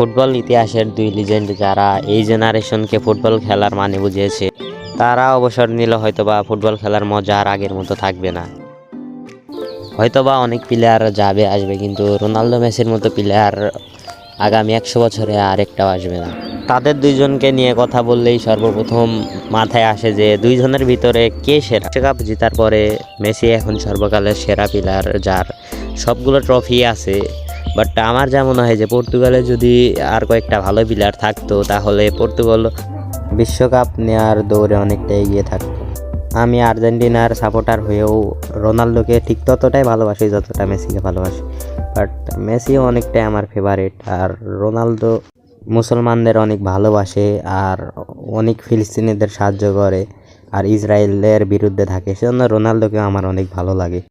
Football ইতিহাসের দুই legend যারা এই জেনারেশনকে ফুটবল খেলার মানে বুঝিয়েছে, তারা অবসর নিলে হয়তোবা ফুটবল খেলার মজা আর আগের মতো থাকবে না। হয়তোবা অনেক প্লেয়ার যাবে আসবে, কিন্তু রোনালদো মেসির মতো প্লেয়ার আগামী 100 বছরে আরেকটাও আসবে না। তাদের দুইজনকে নিয়ে কথা বললেই সর্বপ্রথম মাথায় আসে যে দুইজনের ভিতরে কে সেরা। বিশ্বকাপ জেতার পরে মেসি এখন সর্বকালের সেরা প্লেয়ার, যার সবগুলো ট্রফি আছে। বাট আমার যা মনে হয় যে পর্তুগালে যদি আর কয়েকটা ভালো প্লেয়ার থাকতো, তাহলে পর্তুগাল বিশ্বকাপ নেওয়ার দৌড়ে অনেকটা এগিয়ে থাকতো। আমি আর্জেন্টিনার সাপোর্টার হয়েও রোনালদোকে ঠিক ততটাই ভালোবাসি যতটা মেসিকে ভালোবাসি। বাট মেসিও অনেকটাই আমার ফেভারিট। আর রোনালদো মুসলমানদের অনেক ভালোবাসে আর অনেক ফিলিস্তিনিদের সাহায্য করে আর ইসরায়েলের বিরুদ্ধে থাকে, সেজন্য রোনালদোকে আমার অনেক ভালো লাগে।